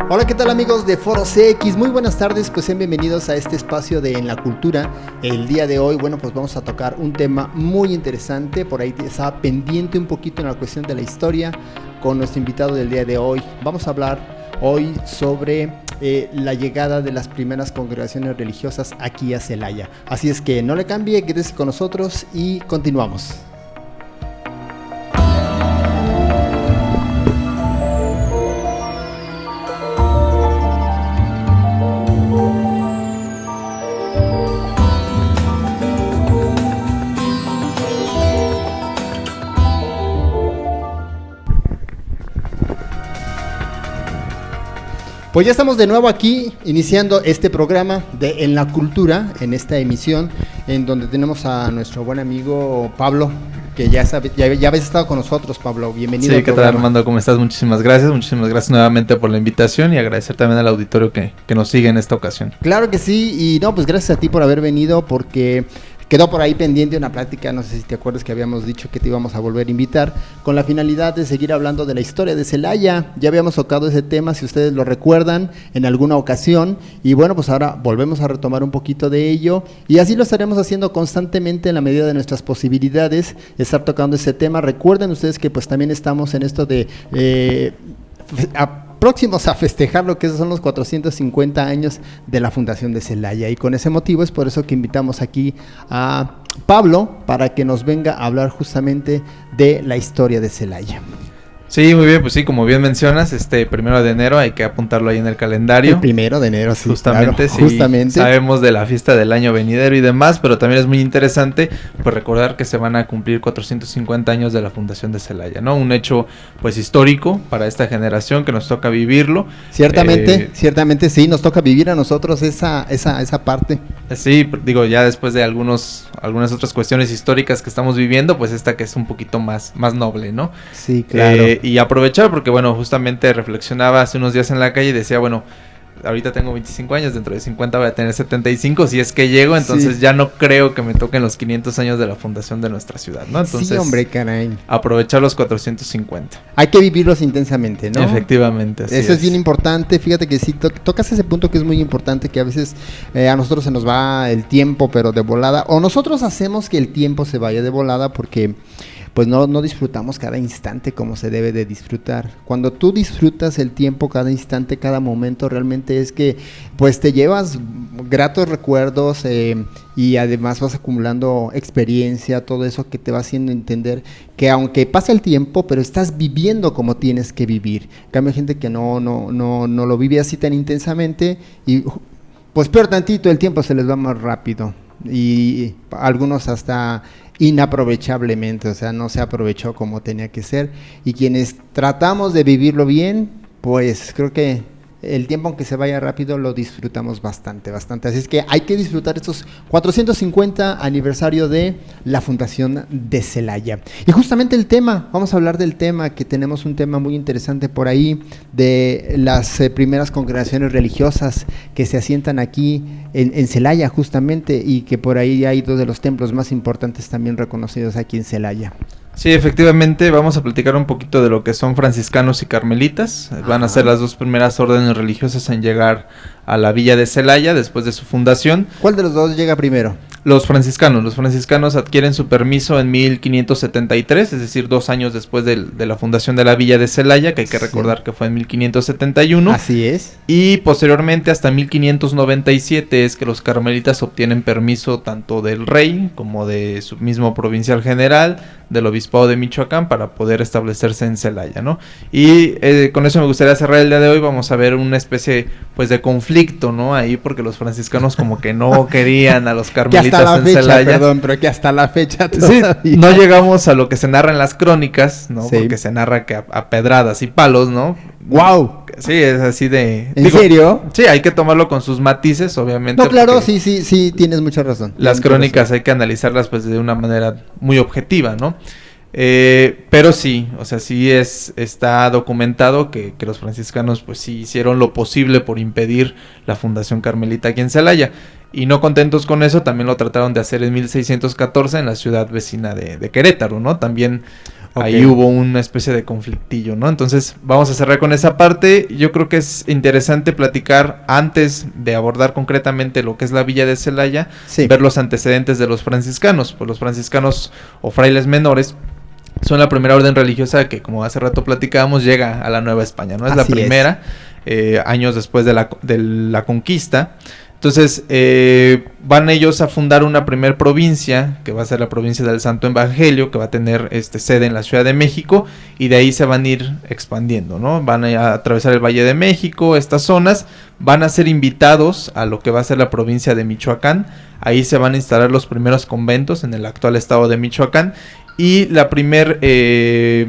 Hola, ¿qué tal amigos de Foro CX? Muy buenas tardes, pues sean bienvenidos a este espacio de En la Cultura. El día de hoy, bueno, pues vamos a tocar un tema muy interesante. Por ahí estaba pendiente un poquito en la cuestión de la historia con nuestro invitado del día de hoy. Vamos a hablar hoy sobre la llegada de las primeras congregaciones religiosas aquí a Celaya. Así es que no le cambie, quédese con nosotros y continuamos. Pues ya estamos de nuevo aquí iniciando este programa de En la Cultura, en esta emisión, en donde tenemos a nuestro buen amigo Pablo, que ya habéis estado con nosotros, Pablo. Bienvenido. Sí, ¿qué tal, Armando? ¿Cómo estás? Muchísimas gracias nuevamente por la invitación y agradecer también al auditorio que nos sigue en esta ocasión. Claro que sí, y no, pues gracias a ti por haber venido, porque quedó por ahí pendiente una plática, no sé si te acuerdas que habíamos dicho que te íbamos a volver a invitar, con la finalidad de seguir hablando de la historia de Celaya. Ya habíamos tocado ese tema, si ustedes lo recuerdan, en alguna ocasión, y bueno, pues ahora volvemos a retomar un poquito de ello, y así lo estaremos haciendo constantemente en la medida de nuestras posibilidades, estar tocando ese tema. Recuerden ustedes que pues también estamos en esto de próximos a festejar lo que son los 450 años de la fundación de Celaya, y con ese motivo es por eso que invitamos aquí a Pablo para que nos venga a hablar justamente de la historia de Celaya. Sí, muy bien, pues sí, como bien mencionas, 1 de enero hay que apuntarlo ahí en el calendario. El 1 de enero, sí. Justamente, claro, sí, justamente. Sabemos de la fiesta del año venidero y demás, pero también es muy interesante pues recordar que se van a cumplir 450 años de la fundación de Celaya, ¿no? Un hecho pues histórico para esta generación que nos toca vivirlo. Ciertamente sí, nos toca vivir a nosotros esa parte. Sí, digo, ya después de algunas otras cuestiones históricas que estamos viviendo, pues esta que es un poquito más noble, ¿no? Sí, claro. Y aprovechar porque, bueno, justamente reflexionaba hace unos días en la calle y decía, bueno, ahorita tengo 25 años, dentro de 50 voy a tener 75, si es que llego, entonces sí, ya no creo que me toquen los 500 años de la fundación de nuestra ciudad, ¿no? Entonces, sí, hombre, caray. Aprovechar los 450. Hay que vivirlos intensamente, ¿no? Efectivamente, así Eso es bien importante. Fíjate que sí, tocas ese punto que es muy importante, que a veces a nosotros se nos va el tiempo, pero de volada, o nosotros hacemos que el tiempo se vaya de volada porque pues no disfrutamos cada instante como se debe de disfrutar. Cuando tú disfrutas el tiempo, cada instante, cada momento, realmente es que pues te llevas gratos recuerdos y además vas acumulando experiencia, todo eso que te va haciendo entender que aunque pasa el tiempo, pero estás viviendo como tienes que vivir. En cambio, hay gente que no lo vive así tan intensamente y pues peor tantito, el tiempo se les va más rápido y algunos hasta inaprovechablemente, o sea, no se aprovechó como tenía que ser, y quienes tratamos de vivirlo bien, pues creo que el tiempo, aunque se vaya rápido, lo disfrutamos bastante, así es que hay que disfrutar estos 450 aniversario de la fundación de Celaya. Y justamente el tema, vamos a hablar del tema, que tenemos un tema muy interesante por ahí, de las primeras congregaciones religiosas que se asientan aquí en Celaya justamente, y que por ahí hay dos de los templos más importantes también reconocidos aquí en Celaya. Sí, efectivamente, vamos a platicar un poquito de lo que son franciscanos y carmelitas. Van a ser las dos primeras órdenes religiosas en llegar a la villa de Celaya después de su fundación. ¿Cuál de los dos llega primero? Los franciscanos adquieren su permiso en 1573, es decir, 2 años después de la fundación de la villa de Celaya, que hay que recordar que fue en 1571. Así es. Y posteriormente, hasta 1597, es que los carmelitas obtienen permiso tanto del rey como de su mismo provincial general, del obispado de Michoacán, para poder establecerse en Celaya, ¿no? Y con eso me gustaría cerrar el día de hoy. Vamos a ver una especie pues de conflicto, ¿no? Ahí, porque los franciscanos como que no querían a los carmelitas en Celaya. Perdón, pero que hasta la fecha todavía. Sí, no llegamos a lo que se narra en las crónicas, ¿no? Sí. Porque se narra que a pedradas y palos, ¿no? ¡Wow! Sí, es así de... ¿En serio? Sí, hay que tomarlo con sus matices, obviamente. No, claro, sí, tienes mucha razón. Las crónicas hay que analizarlas pues de una manera muy objetiva, ¿no? Pero sí, o sea, sí está documentado que los franciscanos pues sí hicieron lo posible por impedir la fundación carmelita aquí en Celaya. Y no contentos con eso, también lo trataron de hacer en 1614 en la ciudad vecina de Querétaro, ¿no? También ahí hubo una especie de conflictillo, ¿no? Entonces vamos a cerrar con esa parte. Yo creo que es interesante platicar antes de abordar concretamente lo que es la villa de Celaya, ver los antecedentes de los franciscanos. Pues los franciscanos o frailes menores son la primera orden religiosa que, como hace rato platicábamos, llega a la Nueva España, ¿no? Es la primera, años después de la conquista. Entonces, van ellos a fundar una primer provincia, que va a ser la provincia del Santo Evangelio, que va a tener sede en la Ciudad de México, y de ahí se van a ir expandiendo, ¿no? Van a atravesar el Valle de México, estas zonas, van a ser invitados a lo que va a ser la provincia de Michoacán. Ahí se van a instalar los primeros conventos en el actual estado de Michoacán. Y la primer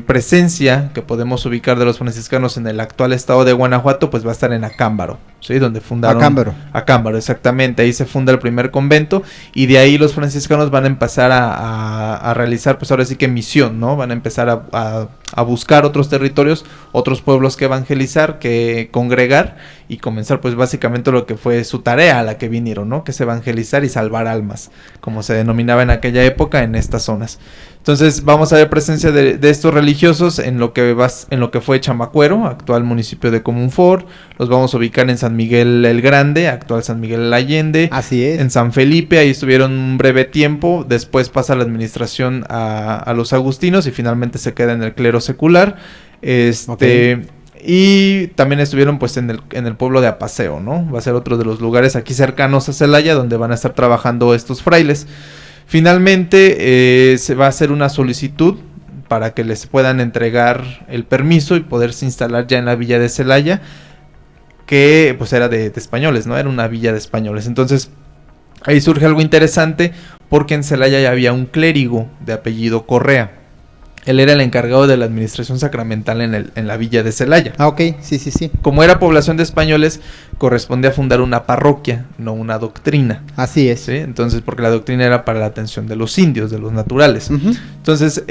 presencia que podemos ubicar de los franciscanos en el actual estado de Guanajuato, pues va a estar en Acámbaro, ¿sí? Donde fundaron... Acámbaro, exactamente. Ahí se funda el primer convento, y de ahí los franciscanos van a empezar a realizar, pues ahora sí que misión, ¿no? Van a empezar a buscar otros territorios, otros pueblos que evangelizar, que congregar, y comenzar pues básicamente lo que fue su tarea a la que vinieron, ¿no? Que es evangelizar y salvar almas, como se denominaba en aquella época en estas zonas. Entonces vamos a ver presencia de estos religiosos en lo que fue Chamacuero, actual municipio de Comunfort. Los vamos a ubicar en San Miguel el Grande, actual San Miguel el Allende. Así es. En San Felipe, ahí estuvieron un breve tiempo. Después pasa la administración a los agustinos y finalmente se queda en el clero secular. Y también estuvieron pues en el pueblo de Apaseo, ¿no? Va a ser otro de los lugares aquí cercanos a Celaya donde van a estar trabajando estos frailes. Finalmente se va a hacer una solicitud para que les puedan entregar el permiso y poderse instalar ya en la villa de Celaya, que pues era de españoles, ¿no? Era una villa de españoles. Entonces ahí surge algo interesante, porque en Celaya ya había un clérigo de apellido Correa. Él era el encargado de la administración sacramental en la villa de Celaya. Ah, ok, sí. Como era población de españoles, corresponde a fundar una parroquia, no una doctrina. Así es. ¿Sí? Entonces, porque la doctrina era para la atención de los indios, de los naturales. Entonces,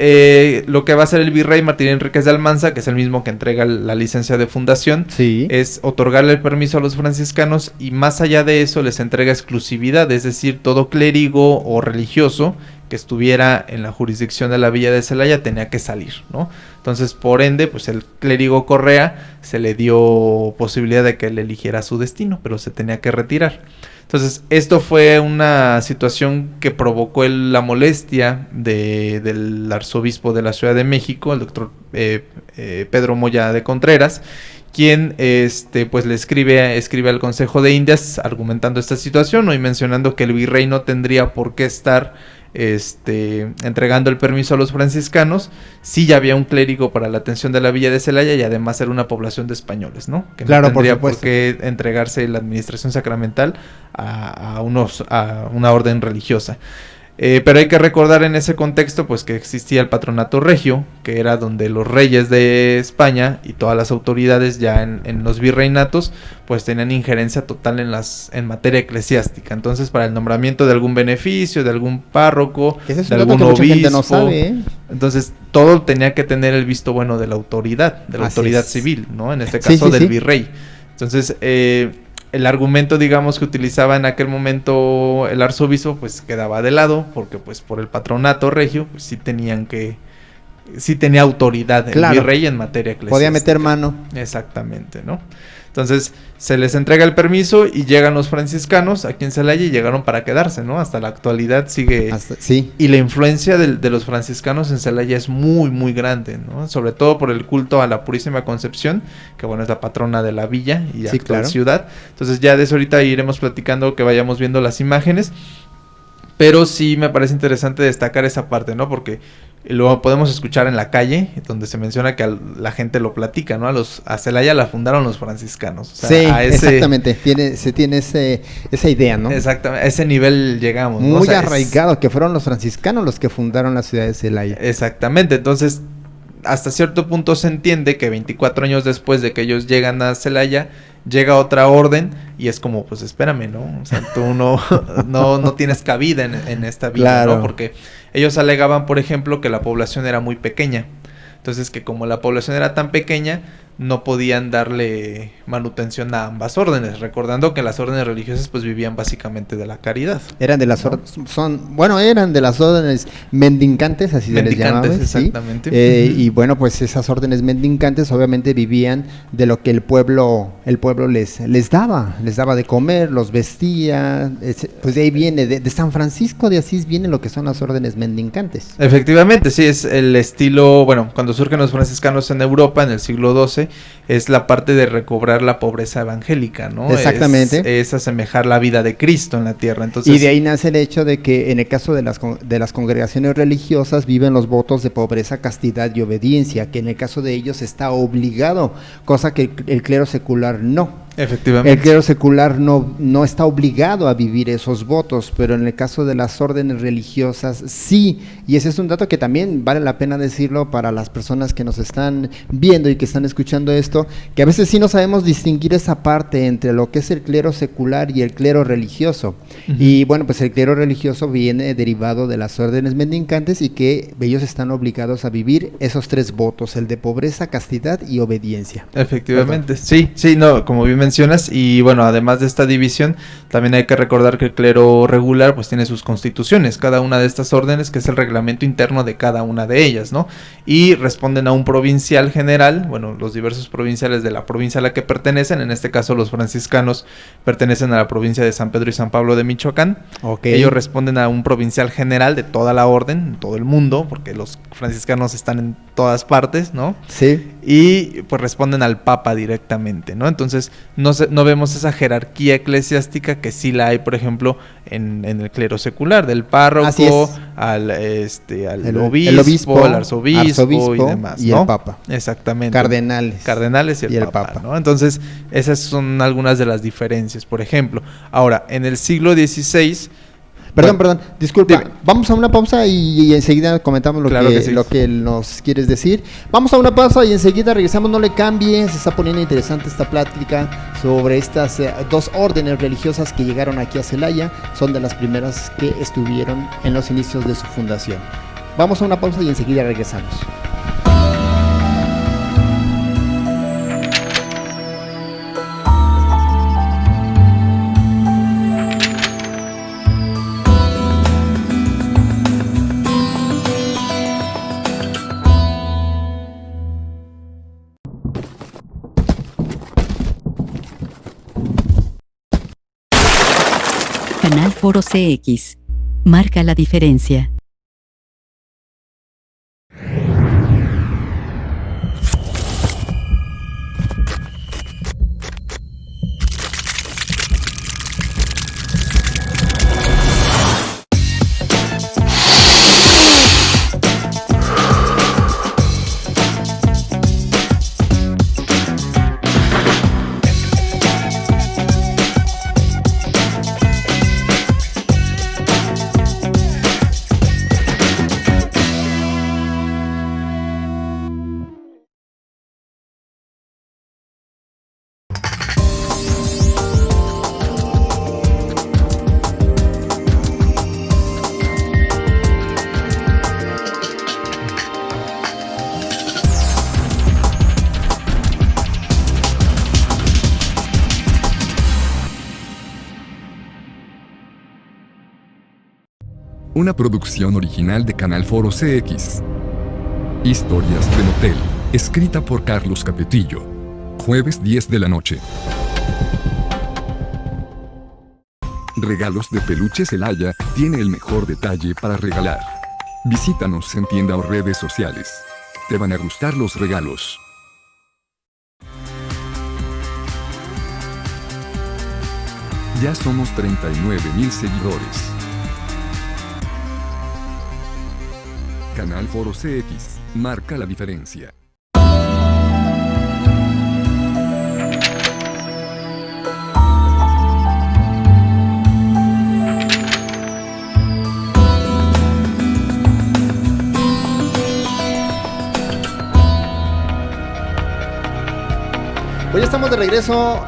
lo que va a hacer el virrey Martín Enríquez de Almanza, que es el mismo que entrega la licencia de fundación, es otorgarle el permiso a los franciscanos, y más allá de eso les entrega exclusividad, es decir, todo clérigo o religioso que estuviera en la jurisdicción de la villa de Celaya tenía que salir, ¿no? Entonces, por ende, pues el clérigo Correa se le dio posibilidad de que él eligiera su destino, pero se tenía que retirar. Entonces, esto fue una situación que provocó la molestia del arzobispo de la Ciudad de México, el doctor Pedro Moya de Contreras, quien pues le escribe al Consejo de Indias argumentando esta situación, ¿no? Y mencionando que el virrey no tendría por qué estar entregando el permiso a los franciscanos si ya había un clérigo para la atención de la villa de Celaya, y además era una población de españoles, ¿no? Que no tendría por qué entregarse la administración sacramental a una orden religiosa. Pero hay que recordar en ese contexto pues que existía el patronato regio, que era donde los reyes de España y todas las autoridades ya en los virreinatos pues tenían injerencia total en materia eclesiástica. Entonces, para el nombramiento de algún beneficio, de algún párroco, de algún obispo, no sabe, entonces todo tenía que tener el visto bueno de la autoridad civil, ¿no? En este caso del virrey. Entonces, el argumento, digamos, que utilizaba en aquel momento el arzobispo, pues quedaba de lado, porque pues por el patronato regio, pues sí tenía autoridad el virrey en materia eclesiástica. Podía meter mano. Exactamente, ¿no? Entonces, se les entrega el permiso y llegan los franciscanos aquí en Celaya, y llegaron para quedarse, ¿no? Hasta la actualidad sigue. Y la influencia de los franciscanos en Celaya es muy, muy grande, ¿no? Sobre todo por el culto a la Purísima Concepción, que bueno, es la patrona de la villa y actual ciudad. Entonces, ya de eso ahorita iremos platicando, que vayamos viendo las imágenes. Pero sí me parece interesante destacar esa parte, ¿no? Porque lo podemos escuchar en la calle, donde se menciona que la gente lo platica, ¿no? A Celaya la fundaron los franciscanos. O sea, exactamente. Se tiene esa idea, ¿no? Exactamente. A ese nivel llegamos, ¿no? Muy arraigado, que fueron los franciscanos los que fundaron la ciudad de Celaya. Exactamente. Entonces, hasta cierto punto se entiende que 24 años después de que ellos llegan a Celaya, llega otra orden y es como, pues espérame, ¿no? O sea, tú no tienes cabida en esta vida, ¿no? Porque ellos alegaban, por ejemplo, que la población era muy pequeña. Entonces, que como la población era tan pequeña, no podían darle manutención a ambas órdenes, recordando que las órdenes religiosas pues vivían básicamente de la caridad. Eran de las eran de las órdenes mendicantes, así se les llamaba. Exactamente. ¿Sí? Y bueno, pues esas órdenes mendicantes obviamente vivían de lo que el pueblo les daba de comer, los vestía, pues de ahí viene, de San Francisco de Asís viene lo que son las órdenes mendicantes. Efectivamente, sí, es el estilo, bueno, cuando surgen los franciscanos en Europa en el siglo XII, es la parte de recobrar la pobreza evangélica, ¿no? Exactamente. Es asemejar la vida de Cristo en la tierra. Entonces, y de ahí nace el hecho de que en el caso de las congregaciones religiosas viven los votos de pobreza, castidad y obediencia, que en el caso de ellos está obligado, cosa que el clero secular no. Efectivamente. El clero secular no está obligado a vivir esos votos, pero en el caso de las órdenes religiosas sí, y ese es un dato que también vale la pena decirlo para las personas que nos están viendo y que están escuchando esto, que a veces sí no sabemos distinguir esa parte entre lo que es el clero secular y el clero religioso. Y bueno, pues el clero religioso viene derivado de las órdenes mendicantes y que ellos están obligados a vivir esos 3 votos, el de pobreza, castidad y obediencia. Efectivamente, sí, no, como bien mencionas, y bueno, además de esta división, también hay que recordar que el clero regular pues tiene sus constituciones, cada una de estas órdenes, que es el reglamento interno de cada una de ellas, ¿no? Y responden a un provincial general, bueno, los diversos provinciales de la provincia a la que pertenecen, en este caso los franciscanos pertenecen a la provincia de San Pedro y San Pablo de Michoacán. Okay. Ellos responden a un provincial general de toda la orden, en todo el mundo, porque los franciscanos están en todas partes, ¿no? Sí. Y pues responden al Papa directamente, ¿no? Entonces no vemos esa jerarquía eclesiástica que sí la hay, por ejemplo, en el clero secular, del párroco al obispo, al arzobispo y demás, y ¿no? el Papa. Exactamente. Cardenales y el Papa, ¿no? Entonces, esas son algunas de las diferencias, por ejemplo. Ahora, en el siglo XVI... Perdón, disculpa. Dime. Vamos a una pausa y enseguida comentamos lo que nos quieres decir. Vamos a una pausa y enseguida regresamos. No le cambie, se está poniendo interesante esta plática sobre estas 2 órdenes religiosas que llegaron aquí a Celaya. Son de las primeras que estuvieron en los inicios de su fundación. Vamos a una pausa y enseguida regresamos. Canal Foro CX. Marca la diferencia. Una producción original de Canal Foro CX. Historias de motel, escrita por Carlos Capetillo. Jueves 10 de la noche. Regalos de Peluche Celaya tiene el mejor detalle para regalar. Visítanos en tienda o redes sociales. Te van a gustar los regalos. Ya somos 39,000 seguidores. Canal Foro CX, marca la diferencia. Pues ya estamos de regreso,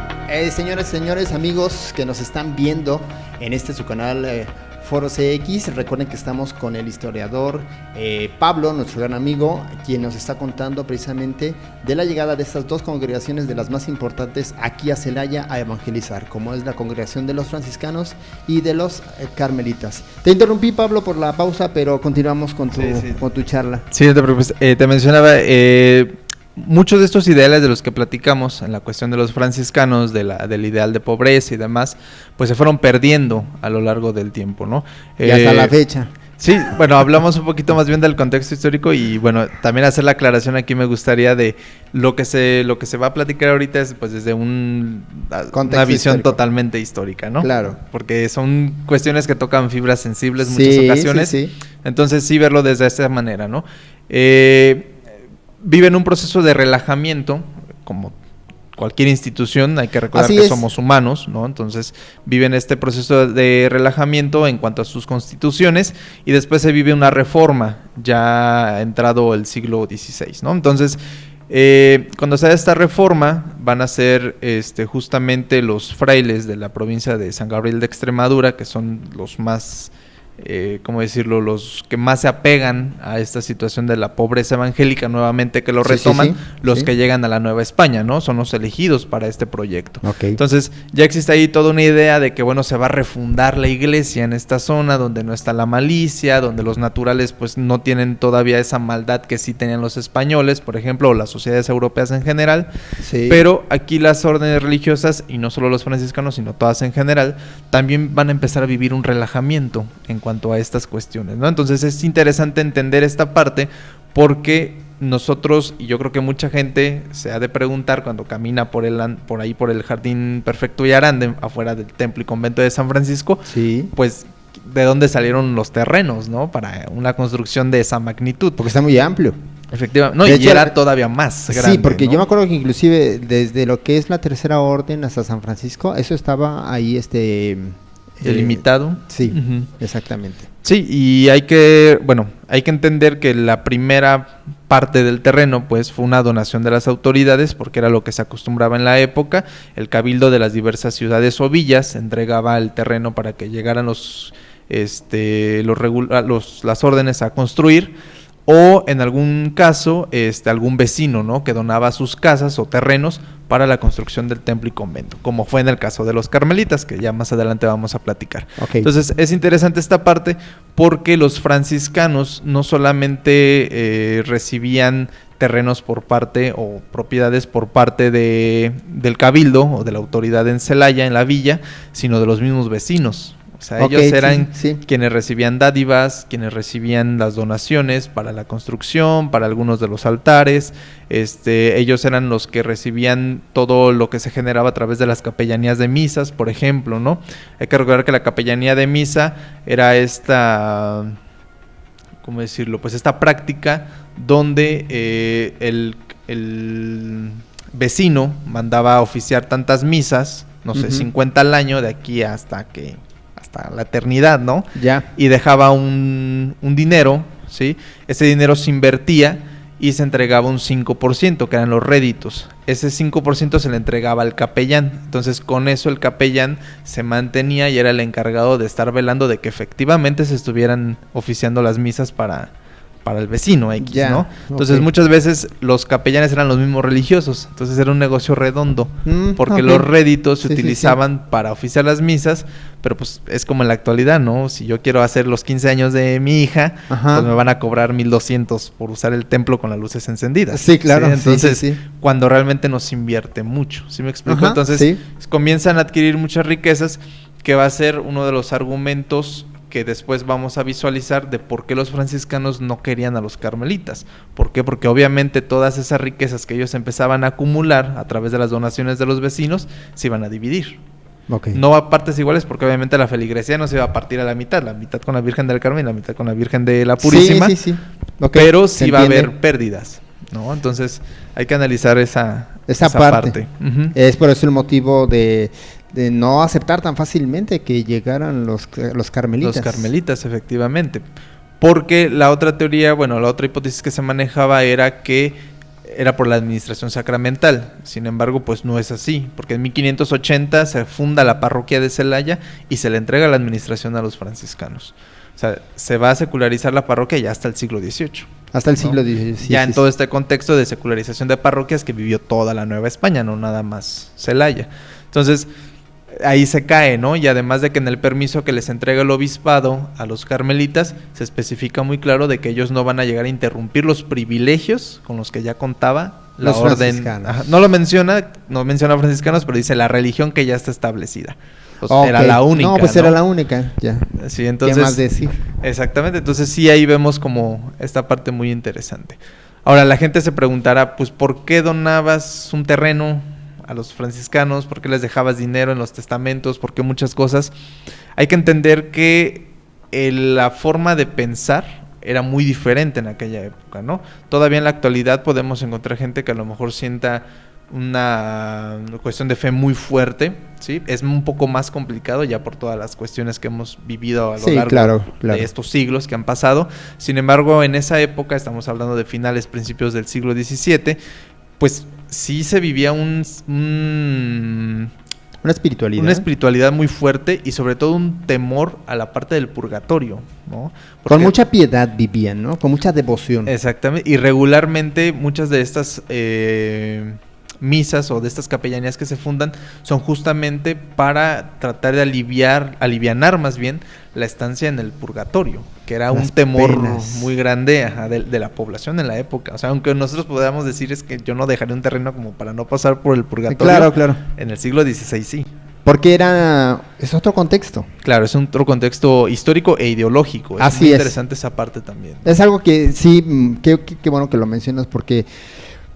señores, amigos que nos están viendo en este su canal Foro CX. Recuerden que estamos con el historiador Pablo, nuestro gran amigo, quien nos está contando precisamente de la llegada de estas dos congregaciones de las más importantes aquí a Celaya a evangelizar, como es la congregación de los franciscanos y de los carmelitas. Te interrumpí, Pablo, por la pausa, pero continuamos con tu charla. Sí, no te preocupes. Te mencionaba... muchos de estos ideales de los que platicamos en la cuestión de los franciscanos, del ideal de pobreza y demás, pues se fueron perdiendo a lo largo del tiempo, ¿no? Y hasta la fecha. Sí, bueno, hablamos un poquito más bien del contexto histórico y bueno, también hacer la aclaración aquí me gustaría de lo que se va a platicar ahorita es pues desde una visión histórico. Totalmente histórica, ¿no? Claro. Porque son cuestiones que tocan fibras sensibles en muchas ocasiones. Sí. Entonces sí verlo desde esta manera, ¿no? Viven un proceso de relajamiento, como cualquier institución, hay que recordar que somos humanos, ¿no? Entonces viven este proceso de relajamiento en cuanto a sus constituciones y después se vive una reforma ya entrado el siglo XVI, ¿no? Entonces, cuando se da esta reforma, van a ser justamente los frailes de la provincia de San Gabriel de Extremadura, que son los más... ¿cómo decirlo? Los que más se apegan a esta situación de la pobreza evangélica nuevamente que lo retoman, los que llegan a la Nueva España, ¿no? Son los elegidos para este proyecto. Okay. Entonces, ya existe ahí toda una idea de que, bueno, se va a refundar la iglesia en esta zona donde no está la malicia, donde los naturales pues no tienen todavía esa maldad que sí tenían los españoles, por ejemplo, o las sociedades europeas en general. Sí. Pero aquí las órdenes religiosas, y no solo los franciscanos, sino todas en general, también van a empezar a vivir un relajamiento en cuanto a estas cuestiones, ¿no? Entonces es interesante entender esta parte porque nosotros, y yo creo que mucha gente se ha de preguntar cuando camina por ahí por el Jardín Perfecto y Arande, afuera del templo y convento de San Francisco, pues de dónde salieron los terrenos, ¿no? Para una construcción de esa magnitud. Porque está muy amplio. Efectivamente, no, de y hecho, era todavía más grande. Sí, porque ¿no? yo me acuerdo que inclusive desde lo que es la Tercera Orden hasta San Francisco, eso estaba ahí delimitado. Sí, Uh-huh. Exactamente. Sí, y hay que entender que la primera parte del terreno pues fue una donación de las autoridades porque era lo que se acostumbraba en la época. El cabildo de las diversas ciudades o villas entregaba el terreno para que llegaran las órdenes a construir, o en algún caso algún vecino, ¿no? Que donaba sus casas o terrenos para la construcción del templo y convento, como fue en el caso de los carmelitas, que ya más adelante vamos a platicar. Okay. Entonces es interesante esta parte porque los franciscanos no solamente recibían terrenos por parte o propiedades por parte del cabildo o de la autoridad en Celaya, en la villa, sino de los mismos vecinos. O sea, ellos eran quienes recibían dádivas, quienes recibían las donaciones para la construcción, para algunos de los altares. Ellos eran los que recibían todo lo que se generaba a través de las capellanías de misas, por ejemplo, ¿no? Hay que recordar que la capellanía de misa era esta, ¿cómo decirlo? Pues esta práctica donde el vecino mandaba a oficiar tantas misas, no sé, 50 al año, de aquí hasta la eternidad, ¿no? Ya. Y dejaba un dinero, ¿sí? Ese dinero se invertía y se entregaba un 5%, que eran los réditos. Ese 5% se le entregaba al capellán. Entonces, con eso el capellán se mantenía y era el encargado de estar velando de que efectivamente se estuvieran oficiando las misas para el vecino X, ¿no? Entonces muchas veces los capellanes eran los mismos religiosos, entonces era un negocio redondo, porque los réditos se utilizaban para oficiar las misas, pero pues es como en la actualidad, ¿no? Si yo quiero hacer los 15 años de mi hija, pues me van a cobrar 1,200 por usar el templo con las luces encendidas. Sí, claro. ¿Sí? Entonces, cuando realmente no se invierte mucho, ¿sí me explico? Entonces, comienzan a adquirir muchas riquezas, que va a ser uno de los argumentos que después vamos a visualizar de por qué los franciscanos no querían a los carmelitas. ¿Por qué? Porque obviamente todas esas riquezas que ellos empezaban a acumular a través de las donaciones de los vecinos se iban a dividir. No a partes iguales, porque obviamente la feligresía no se iba a partir a la mitad con la Virgen del Carmen y la mitad con la Virgen de la Purísima, pero sí va a haber pérdidas, ¿no? Entonces hay que analizar esa parte. Uh-huh. Es por eso el motivo de no aceptar tan fácilmente que llegaran los carmelitas. Los carmelitas, efectivamente. Porque la otra teoría, la otra hipótesis que se manejaba era que era por la administración sacramental. Sin embargo, pues no es así, porque en 1580 se funda la parroquia de Celaya y se le entrega la administración a los franciscanos. O sea, se va a secularizar la parroquia ya hasta el siglo XVIII. Hasta el ¿no? siglo XVIII. Sí, ya sí, en todo este contexto de secularización de parroquias que vivió toda la Nueva España, no nada más Celaya. Entonces, ahí se cae, ¿no? Y además de que en el permiso que les entrega el obispado a los carmelitas, se especifica muy claro de que ellos no van a llegar a interrumpir los privilegios con los que ya contaba la Los orden. franciscanos. No lo menciona, no menciona franciscanos, pero dice la religión que ya está establecida. Pues Ok. era la única. No, pues era la única, ya. Sí, entonces, ¿qué más decir? Exactamente, entonces sí, ahí vemos como esta parte muy interesante. Ahora, la gente se preguntará, pues, ¿por qué donabas un terreno a los franciscanos? ¿Por qué les dejabas dinero en los testamentos? ¿Por qué muchas cosas? Hay que entender que la forma de pensar era muy diferente en aquella época, ¿no? Todavía en la actualidad podemos encontrar gente que a lo mejor sienta una cuestión de fe muy fuerte, ¿sí? Es un poco más complicado ya por todas las cuestiones que hemos vivido a lo largo de estos siglos que han pasado. Sin embargo, en esa época, estamos hablando de finales, principios del siglo XVII, pues sí se vivía una espiritualidad muy fuerte y sobre todo un temor a la parte del purgatorio, ¿no? Porque con mucha piedad vivían, ¿no? Con mucha devoción. Exactamente, y regularmente muchas de estas misas o de estas capellanías que se fundan son justamente para tratar de alivianar más bien la estancia en el purgatorio, que era un temor muy grande de la población en la época. O sea, aunque nosotros podamos decir es que yo no dejaría un terreno como para no pasar por el purgatorio. Claro. En el siglo XVI sí. Porque es otro contexto. Claro, es otro contexto histórico e ideológico. Así muy es. Interesante esa parte también. Es algo que sí, qué bueno que lo mencionas, porque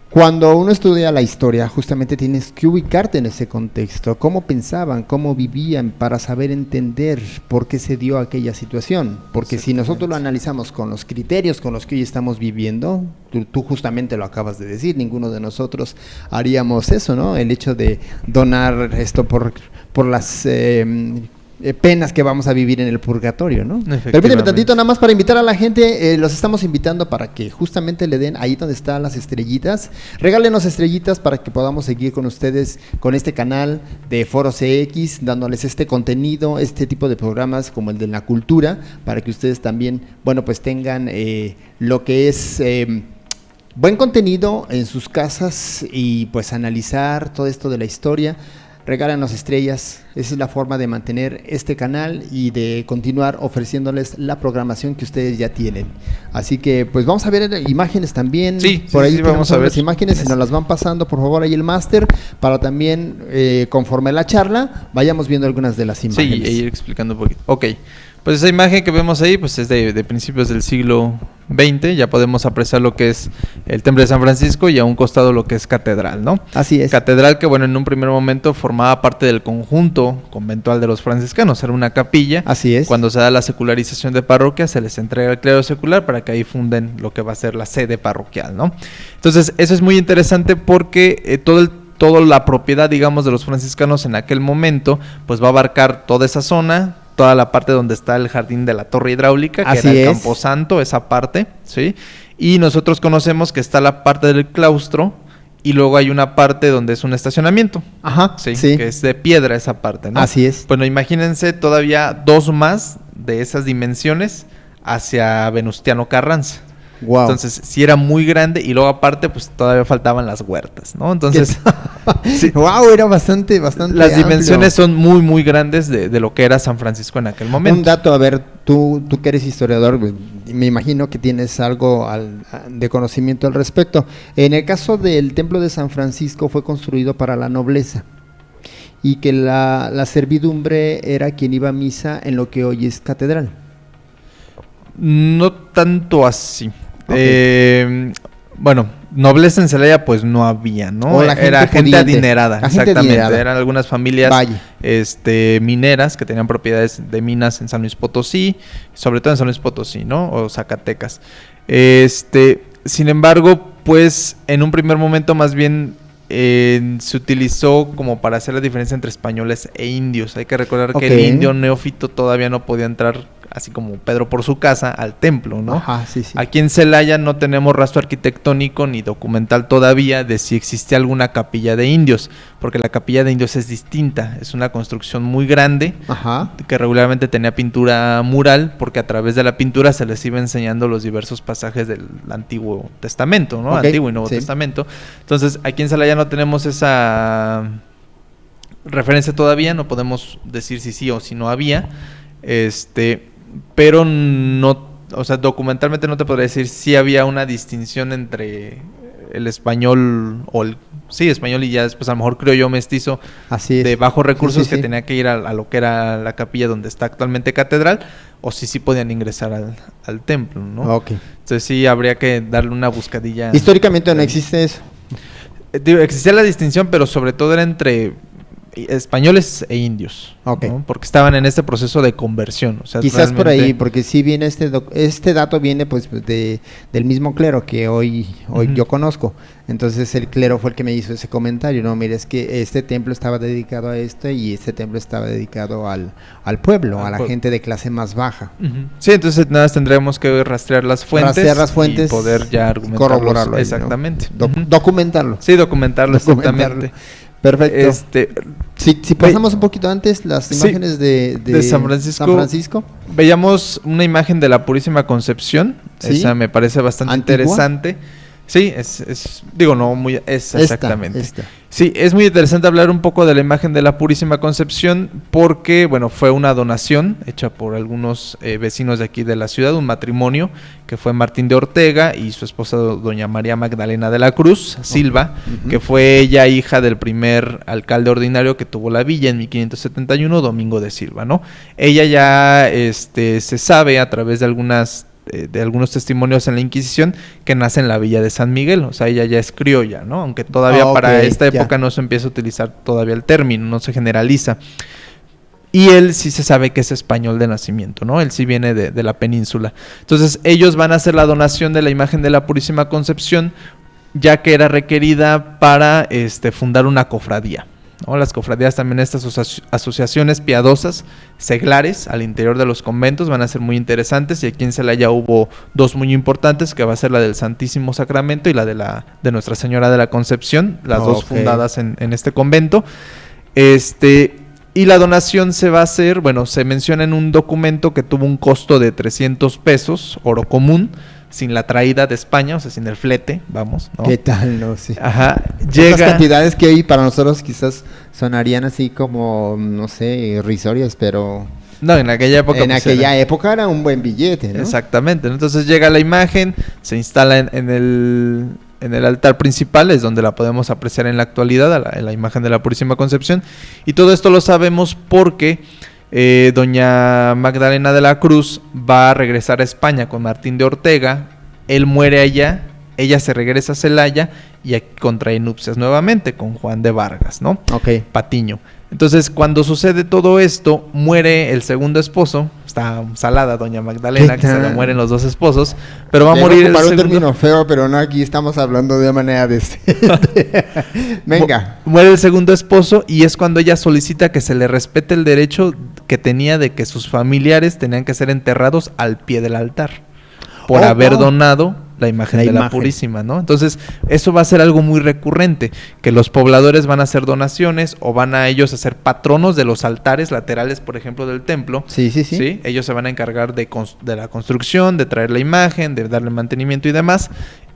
cuando uno estudia la historia, justamente tienes que ubicarte en ese contexto, cómo pensaban, cómo vivían, para saber entender por qué se dio aquella situación. Porque si nosotros lo analizamos con los criterios con los que hoy estamos viviendo, tú justamente lo acabas de decir, ninguno de nosotros haríamos eso, ¿no? El hecho de donar esto por las penas que vamos a vivir en el purgatorio, ¿no? Permíteme tantito nada más para invitar a la gente, los estamos invitando para que justamente le den ahí donde están las estrellitas, regálenos estrellitas para que podamos seguir con ustedes con este canal de Foro CX, dándoles este contenido, este tipo de programas como el de la cultura, para que ustedes también, bueno, pues tengan lo que es buen contenido en sus casas y pues analizar todo esto de la historia. Regálanos estrellas, esa es la forma de mantener este canal y de continuar ofreciéndoles la programación que ustedes ya tienen. Así que pues vamos a ver imágenes también. Sí, por ahí vamos a ver las imágenes, si nos las van pasando por favor ahí el máster, para también conforme la charla vayamos viendo algunas de las imágenes. Sí, e ir explicando un poquito. Ok, pues esa imagen que vemos ahí pues es de principios del siglo XX, ya podemos apreciar lo que es el Templo de San Francisco y a un costado lo que es Catedral, ¿no? Así es. Catedral que, bueno, en un primer momento formaba parte del conjunto conventual de los franciscanos, era una capilla. Así es. Cuando se da la secularización de parroquias, se les entrega el clero secular para que ahí funden lo que va a ser la sede parroquial, ¿no? Entonces, eso es muy interesante porque toda la propiedad, digamos, de los franciscanos en aquel momento, pues va a abarcar toda esa zona, toda la parte donde está el jardín de la torre hidráulica, que Así era el es. Camposanto, esa parte, ¿sí? Y nosotros conocemos que está la parte del claustro y luego hay una parte donde es un estacionamiento. Ajá, Sí, sí. que es de piedra esa parte, ¿no? Así es. Bueno, imagínense todavía dos más de esas dimensiones hacia Venustiano Carranza. Wow. Entonces, sí era muy grande y luego aparte, pues todavía faltaban las huertas, ¿no? Entonces, sí, wow, era bastante las amplio. dimensiones son muy, muy grandes de lo que era San Francisco en aquel momento. Un dato, a ver, tú que eres historiador, me imagino que tienes algo de conocimiento al respecto. En el caso del Templo de San Francisco fue construido para la nobleza y que la servidumbre era quien iba a misa en lo que hoy es catedral. No tanto así. Okay. Bueno, nobleza en Celaya pues no había, ¿no? O la gente era gente pudiente. adinerada, La gente exactamente. adinerada. Eran algunas familias Vaya. Mineras que tenían propiedades de minas en San Luis Potosí, sobre todo en San Luis Potosí, ¿no? O Zacatecas. Sin embargo, pues en un primer momento más bien se utilizó como para hacer la diferencia entre españoles e indios. Hay que recordar que el indio neófito todavía no podía entrar así como Pedro por su casa, al templo, ¿no? Ajá, sí, sí. Aquí en Celaya no tenemos rastro arquitectónico ni documental todavía de si existía alguna capilla de indios, porque la capilla de indios es distinta, es una construcción muy grande, Ajá. que regularmente tenía pintura mural, porque a través de la pintura se les iba enseñando los diversos pasajes del Antiguo Testamento, ¿no? Ok, Antiguo y Nuevo sí. Testamento. Entonces, aquí en Celaya no tenemos esa referencia todavía, no podemos decir si sí o si no había, pero no, o sea, documentalmente no te podría decir si había una distinción entre el español o el español y ya después a lo mejor criollo mestizo Así es. de bajos recursos Sí, sí, que sí. tenía que ir a lo que era la capilla donde está actualmente catedral, o si sí podían ingresar al templo, ¿no? Ok. Entonces sí habría que darle una buscadilla. Históricamente no existe eso. Digo, existía la distinción, pero sobre todo era entre españoles e indios, Ok. ¿no? Porque estaban en este proceso de conversión, o sea, Quizás por realmente- ahí, porque sí viene este dato viene pues del mismo clero que hoy Ujú. yo conozco. Entonces el clero fue el que me hizo ese comentario, no, mira, es que este templo estaba dedicado a esto y este templo estaba dedicado al pueblo, Al a la pueblo. gente de clase más baja. Ujú. Sí, entonces nada más tendríamos que rastrear las fuentes, Rastrear las fuentes, y poder ya argumentarlos. corroborarlo ahí, ¿no? Exactamente. Ujú. Documentarlo. Sí, documentarlo, Documentarlo. exactamente. Perfecto. Si pasamos un poquito antes las Sí, imágenes de San Francisco. San Francisco. Veíamos una imagen de la Purísima Concepción, Sí. esa me parece bastante ¿Antigua? interesante. Sí, digo, no muy, es exactamente. Esta. Sí, es muy interesante hablar un poco de la imagen de la Purísima Concepción porque, bueno, fue una donación hecha por algunos vecinos de aquí de la ciudad, un matrimonio que fue Martín de Ortega y su esposa doña María Magdalena de la Cruz Silva, Ujú. que fue ella hija del primer alcalde ordinario que tuvo la villa en 1571, Domingo de Silva, ¿no? Ella ya se sabe a través de algunos testimonios en la Inquisición que nace en la villa de San Miguel, o sea, ella ya es criolla, ¿no? Aunque todavía Ok, para esta ya. época no se empieza a utilizar todavía el término, no se generaliza. Y él sí se sabe que es español de nacimiento, ¿no? Él sí viene de la península. Entonces ellos van a hacer la donación de la imagen de la Purísima Concepción, ya que era requerida para fundar una cofradía, ¿no? Las cofradías, también estas asociaciones piadosas, seglares, al interior de los conventos, van a ser muy interesantes, y aquí en Celaya hubo dos muy importantes, que va a ser la del Santísimo Sacramento y la de Nuestra Señora de la Concepción, las dos Ok. fundadas en este convento. Y la donación se va a hacer, bueno, se menciona en un documento que tuvo un costo de 300 pesos, oro común, sin la traída de España, o sea, sin el flete, vamos, ¿no? ¿Qué tal? No, sí. Ajá, Esas llega... cantidades que hoy para nosotros quizás sonarían así como, no sé, irrisorias, pero No, en aquella época... en pues, aquella época era un buen billete, ¿no? Exactamente, ¿no? Entonces llega la imagen, se instala en el altar principal, es donde la podemos apreciar en la actualidad, la imagen de la Purísima Concepción, y todo esto lo sabemos porque doña Magdalena de la Cruz va a regresar a España con Martín de Ortega, él muere allá, ella se regresa a Celaya y aquí contrae nupcias nuevamente con Juan de Vargas, ¿no? Ok. Patiño. Entonces, cuando sucede todo esto, muere el segundo esposo. Está salada doña Magdalena, ¿Qué que se le tal? mueren los dos esposos, pero va a Llego morir el ocupar un segundo. término feo, pero no, aquí estamos hablando de manera decente. Venga. Muere el segundo esposo y es cuando ella solicita que se le respete el derecho que tenía de que sus familiares tenían que ser enterrados al pie del altar por Oh, haber wow. donado la imagen La de la imagen. Purísima, ¿no? Entonces, eso va a ser algo muy recurrente, que los pobladores van a hacer donaciones o van a ellos a ser patronos de los altares laterales, por ejemplo, del templo. Sí, sí, sí. ¿Sí? Ellos se van a encargar de la construcción, de traer la imagen, de darle mantenimiento y demás,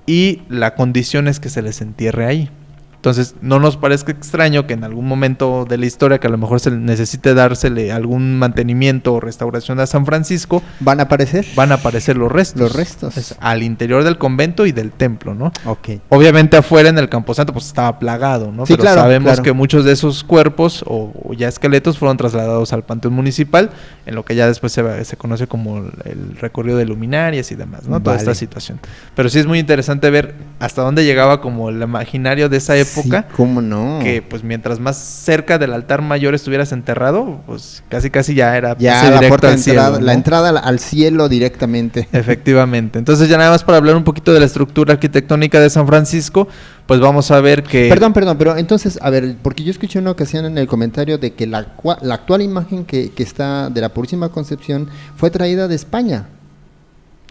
y la condición es que se les entierre ahí. Entonces, no nos parezca extraño que en algún momento de la historia, que a lo mejor se necesite dársele algún mantenimiento o restauración a San Francisco, ¿Van a aparecer? van a aparecer los restos. Los restos. Al interior del convento y del templo, ¿no? Ok. Obviamente afuera en el camposanto pues estaba plagado, ¿no? Sí, Pero claro, sabemos claro. que muchos de esos cuerpos o ya esqueletos fueron trasladados al Panteón Municipal, en lo que ya después se conoce como el recorrido de luminarias y demás, ¿no? Toda Vale. esta situación. Pero sí es muy interesante ver hasta dónde llegaba como el imaginario de esa época. Sí, ¿cómo no? Que pues mientras más cerca del altar mayor estuvieras enterrado, pues casi ya era Ya pase la directo puerta de al cielo, entrada, ¿no? la entrada al cielo directamente. Efectivamente. Entonces ya nada más para hablar un poquito de la estructura arquitectónica de San Francisco, pues vamos a ver que... Perdón, pero entonces, a ver, porque yo escuché una ocasión en el comentario de que la actual imagen que está de la Purísima Concepción fue traída de España.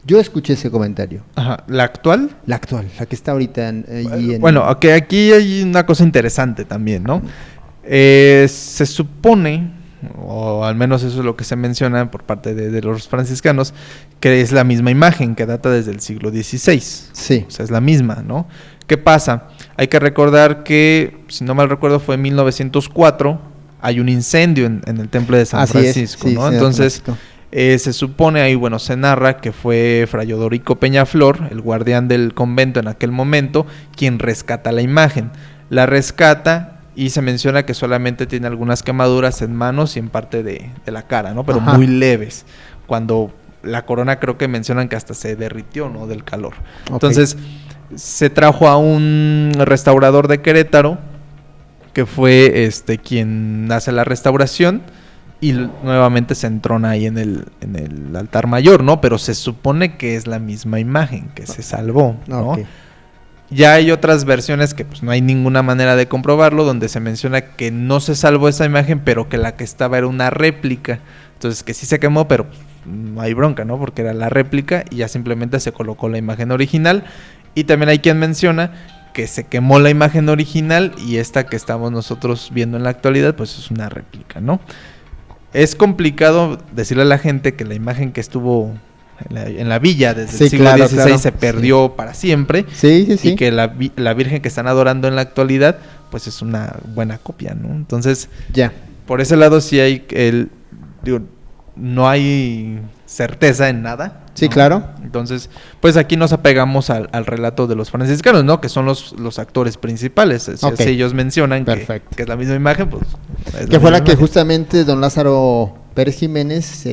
Yo escuché ese comentario. Ajá, ¿la actual? La actual, la que está ahorita Bueno, okay, aquí hay una cosa interesante también, ¿no? Se supone, o al menos eso es lo que se menciona por parte de los franciscanos, que es la misma imagen que data desde el siglo XVI. Sí. O sea, es la misma, ¿no? ¿Qué pasa? Hay que recordar que, si no mal recuerdo, fue en 1904, hay un incendio en el templo de San Así Francisco, es, sí, ¿no? sí, Entonces... Francisco. Se supone ahí, bueno, se narra que fue Fray Odorico Peñaflor, el guardián del convento en aquel momento, quien rescata la imagen. La rescata y se menciona que solamente tiene algunas quemaduras en manos y en parte de la cara, ¿no? Pero Ajá. muy leves. Cuando la corona creo que mencionan que hasta se derritió, ¿no? Del calor. Ok. Entonces, se trajo a un restaurador de Querétaro, que fue quien hace la restauración. Y nuevamente se entrona ahí en el altar mayor, ¿no? Pero se supone que es la misma imagen, que se salvó, ¿no? Ok. Ya hay otras versiones que pues no hay ninguna manera de comprobarlo, donde se menciona que no se salvó esa imagen, pero que la que estaba era una réplica. Entonces que sí se quemó, pero no hay bronca, ¿no? Porque era la réplica y ya simplemente se colocó la imagen original. Y también hay quien menciona que se quemó la imagen original y esta que estamos nosotros viendo en la actualidad, pues es una réplica, ¿no? Es complicado decirle a la gente que la imagen que estuvo en la villa desde el siglo XVI se perdió para siempre. Sí. Y que la Virgen que están adorando en la actualidad, pues es una buena copia, ¿no? Entonces, Ya. por ese lado sí hay no hay certeza en nada. Sí, ¿no? claro. Entonces, pues aquí nos apegamos al relato de los franciscanos, ¿no? Que son los actores principales. Ok. Si ellos mencionan que es la misma imagen, pues... Que fue la que justamente don Lázaro Pérez Jiménez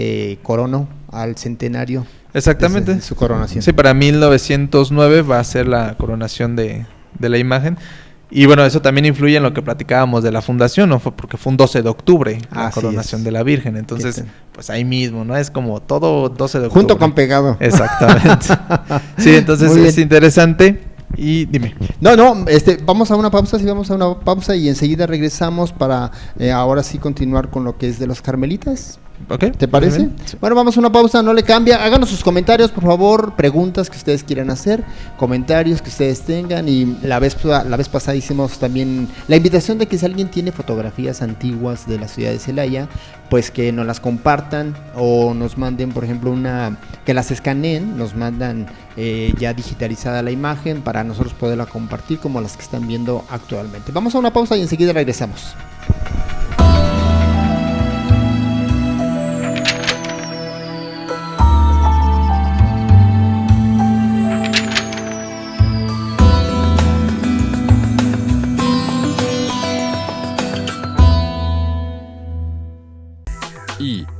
coronó al centenario. Exactamente. De su coronación. Sí, para 1909 va a ser la coronación de la imagen. Y bueno, eso también influye en lo que platicábamos de la fundación, ¿no? Fue porque fue un 12 de octubre la Así coronación es. de la Virgen. Entonces, pues ahí mismo, ¿no? Es como todo 12 de octubre. Junto con pegado. Exactamente. Sí, entonces Muy es bien. interesante. Y dime. No, vamos a una pausa, y enseguida regresamos para ahora sí continuar con lo que es de los carmelitas. ¿Ok? ¿Te parece? Muy bien. Sí. Bueno, vamos a una pausa, no le cambia. Háganos sus comentarios, por favor, preguntas que ustedes quieran hacer, comentarios que ustedes tengan. Y la vez pasada hicimos también la invitación de que si alguien tiene fotografías antiguas de la ciudad de Celaya, pues que nos las compartan o nos manden, por ejemplo, que las escaneen, nos mandan ya digitalizada la imagen para nosotros poderla compartir como las que están viendo actualmente. Vamos a una pausa y enseguida regresamos.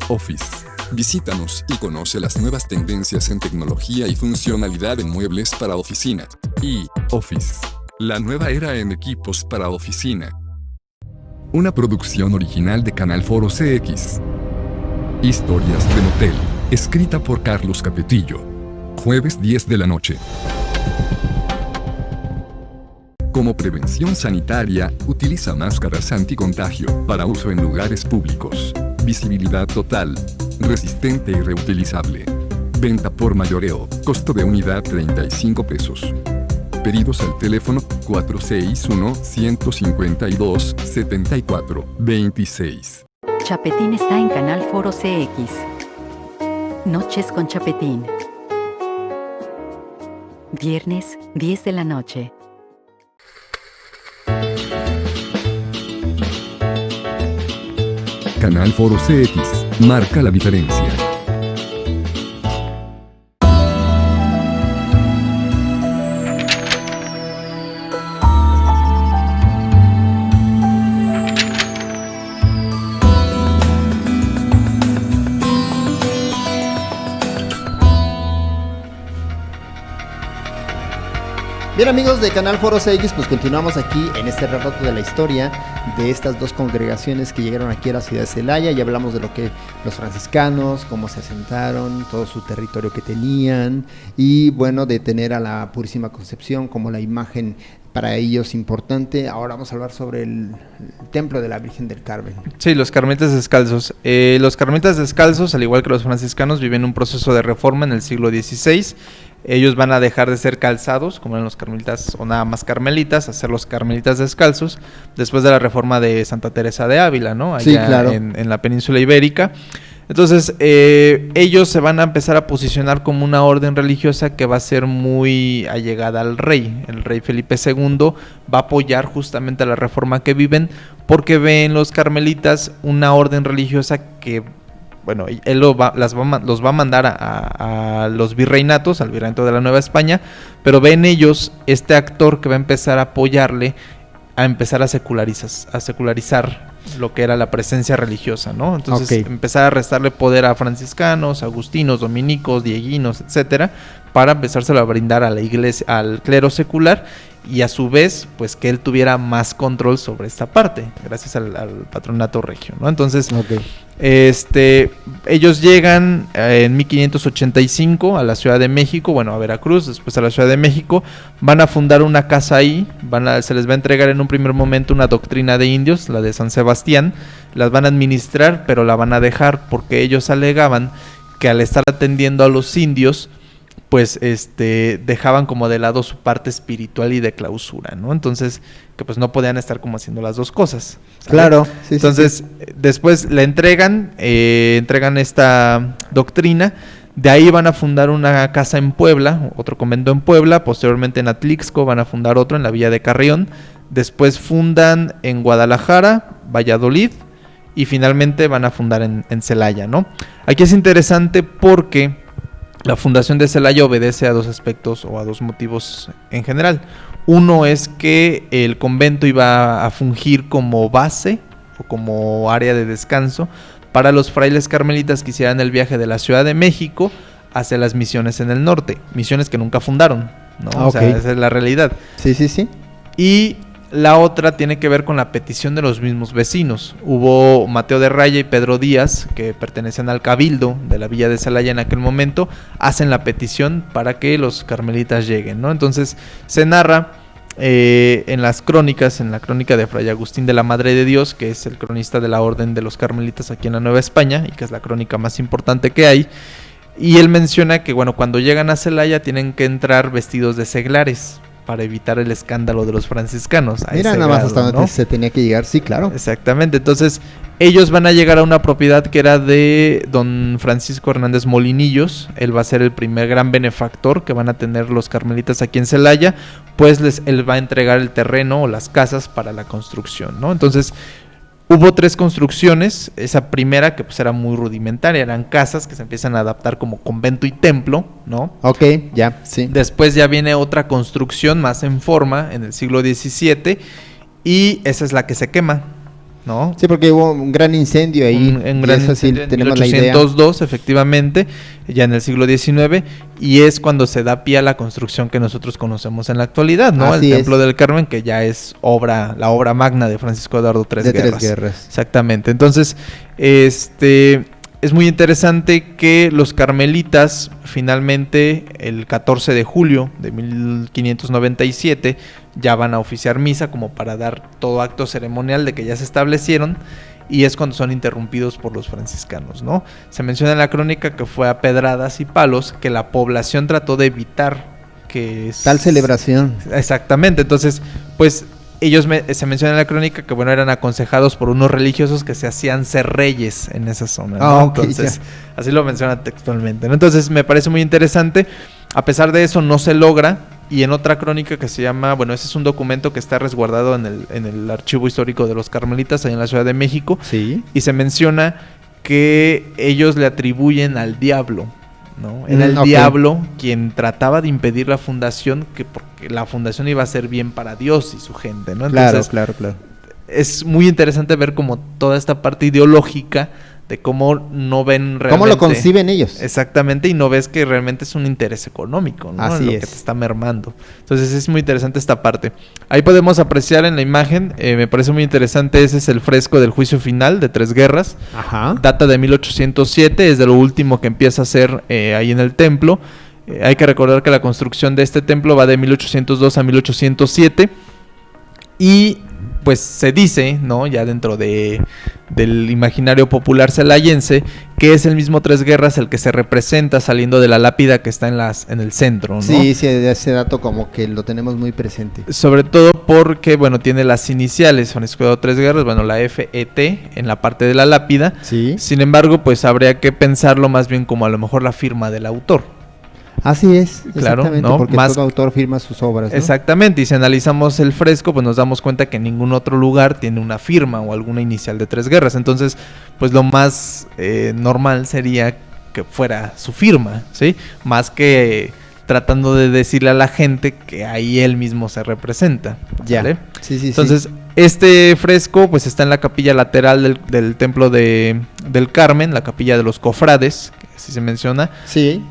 Office. Visítanos y conoce las nuevas tendencias en tecnología y funcionalidad en muebles para oficina. Office. La nueva era en equipos para oficina. Una producción original de Canal Foro CX. Historias de Motel. Escrita por Carlos Capetillo. Jueves 10 de la noche. Como prevención sanitaria, utiliza máscaras anticontagio para uso en lugares públicos. Visibilidad total. Resistente y reutilizable. Venta por mayoreo. Costo de unidad 35 pesos. Pedidos al teléfono 461-152-7426. Chapetín está en Canal Foro CX. Noches con Chapetín. Viernes, 10 de la noche. Canal Foro CX. Marca la diferencia. Bien, amigos de Canal Foro CX, pues continuamos aquí en este relato de la historia de estas dos congregaciones que llegaron aquí a la ciudad de Celaya. Y hablamos de lo que los franciscanos, cómo se asentaron, todo su territorio que tenían, y bueno, de tener a la Purísima Concepción como la imagen para ellos importante. Ahora vamos a hablar sobre el templo de la Virgen del Carmen. Sí, los carmelitas descalzos. Los carmelitas descalzos, al igual que los franciscanos, viven un proceso de reforma en el siglo XVI. Ellos van a dejar de ser calzados, como eran los carmelitas o nada más carmelitas, a ser los carmelitas descalzos, después de la reforma de Santa Teresa de Ávila, ¿no? Allá sí, claro. en la península ibérica. Entonces, ellos se van a empezar a posicionar como una orden religiosa que va a ser muy allegada al rey. El rey Felipe II va a apoyar justamente la reforma que viven, porque ve en los carmelitas una orden religiosa que, bueno, él los va a mandar a los virreinatos, al virreinato de la Nueva España, pero ve en ellos este actor que va a empezar a apoyarle a empezar a secularizar lo que era la presencia religiosa, ¿no? Entonces empezar a restarle poder a franciscanos, agustinos, dominicos, dieguinos, etcétera, para empezárselo a brindar a la iglesia, al clero secular, y a su vez, pues que él tuviera más control sobre esta parte, gracias al patronato regio, ¿no? Entonces, ellos llegan en 1585 a la Ciudad de México, bueno, a Veracruz, después a la Ciudad de México, van a fundar una casa ahí, se les va a entregar en un primer momento una doctrina de indios, la de San Sebastián, las van a administrar, pero la van a dejar porque ellos alegaban que al estar atendiendo a los indios, pues dejaban como de lado su parte espiritual y de clausura, ¿no? Entonces, que pues no podían estar como haciendo las dos cosas, ¿sabes? Claro. Sí, entonces, después la entregan esta doctrina. De ahí van a fundar una casa en Puebla, otro convento en Puebla, posteriormente en Atlixco van a fundar otro en la Villa de Carrión, después fundan en Guadalajara, Valladolid, y finalmente van a fundar en Celaya, ¿no? Aquí es interesante porque la fundación de Celaya obedece a dos aspectos o a dos motivos en general. Uno es que el convento iba a fungir como base o como área de descanso para los frailes carmelitas que hicieran el viaje de la Ciudad de México hacia las misiones en el norte, misiones que nunca fundaron, ¿no? O sea, esa es la realidad. Sí. Y la otra tiene que ver con la petición de los mismos vecinos. Hubo Mateo de Raya y Pedro Díaz, que pertenecían al cabildo de la Villa de Celaya en aquel momento, hacen la petición para que los carmelitas lleguen, ¿no? Entonces se narra en las crónicas, en la crónica de Fray Agustín de la Madre de Dios, que es el cronista de la Orden de los Carmelitas aquí en la Nueva España, y que es la crónica más importante que hay, y él menciona que, bueno, cuando llegan a Celaya tienen que entrar vestidos de seglares, para evitar el escándalo de los franciscanos. Mira nada más hasta donde se tenía que llegar, sí, claro. Exactamente, entonces ellos van a llegar a una propiedad que era de don Francisco Hernández Molinillos. Él va a ser el primer gran benefactor que van a tener los carmelitas aquí en Celaya, pues él va a entregar el terreno o las casas para la construcción, ¿no? Entonces hubo 3 construcciones. Esa primera, que pues era muy rudimentaria, eran casas que se empiezan a adaptar como convento y templo, ¿no? Ok, ya, sí. Después ya viene otra construcción más en forma en el siglo XVII, y esa es la que se quema, ¿no? Sí, porque hubo un gran incendio ahí. Un gran incendio en tenemos 1802, efectivamente, ya en el siglo XIX, y es cuando se da pie a la construcción que nosotros conocemos en la actualidad, ¿no? Así el Templo del Carmen, que ya es la obra magna de Francisco Eduardo Tres Guerras. Exactamente. Entonces, es muy interesante que los carmelitas finalmente el 14 de julio de 1597 ya van a oficiar misa como para dar todo acto ceremonial de que ya se establecieron, y es cuando son interrumpidos por los franciscanos, ¿no? Se menciona en la crónica que fue a pedradas y palos, que la población trató de evitar que tal celebración. Exactamente, entonces pues se menciona en la crónica que, bueno, eran aconsejados por unos religiosos que se hacían ser reyes en esa zona, ¿no? Entonces, así lo menciona textualmente, ¿no? Entonces me parece muy interesante. A pesar de eso no se logra, y en otra crónica que se llama, bueno, ese es un documento que está resguardado en el archivo histórico de los carmelitas ahí en la Ciudad de México, sí, y se menciona que ellos le atribuyen al diablo, ¿no? Era el diablo quien trataba de impedir la fundación, porque la fundación iba a ser bien para Dios y su gente, ¿no? Entonces, claro. Es muy interesante ver como toda esta parte ideológica de cómo no ven realmente... ¿Cómo lo conciben ellos? Exactamente, y no ves que realmente es un interés económico, ¿no? Así lo es. que te está mermando. Entonces es muy interesante esta parte. Ahí podemos apreciar en la imagen, me parece muy interesante, ese es el fresco del juicio final de Tres Guerras. Ajá. Data de 1807, es de lo último que empieza a hacer ahí en el templo. Hay que recordar que la construcción de este templo va de 1802 a 1807 y pues se dice, ¿no? Ya dentro del imaginario popular celayense, que es el mismo Tres Guerras el que se representa saliendo de la lápida que está en el centro, ¿no? Sí, ese dato como que lo tenemos muy presente. Sobre todo porque, bueno, tiene las iniciales, Francisco Tres Guerras, bueno, la FET en la parte de la lápida. Sí. Sin embargo, pues habría que pensarlo más bien como a lo mejor la firma del autor. Así es, Claro, exactamente, ¿no? porque Más... todo autor firma sus obras, ¿no? Exactamente, y si analizamos el fresco, pues nos damos cuenta que ningún otro lugar tiene una firma o alguna inicial de Tres Guerras. Entonces, pues lo más normal sería que fuera su firma, ¿sí? Más que tratando de decirle a la gente que ahí él mismo se representa. Ya. ¿Vale? Sí. Entonces, este fresco pues está en la capilla lateral del templo del Carmen, la capilla de los cofrades, que así se menciona. Sí.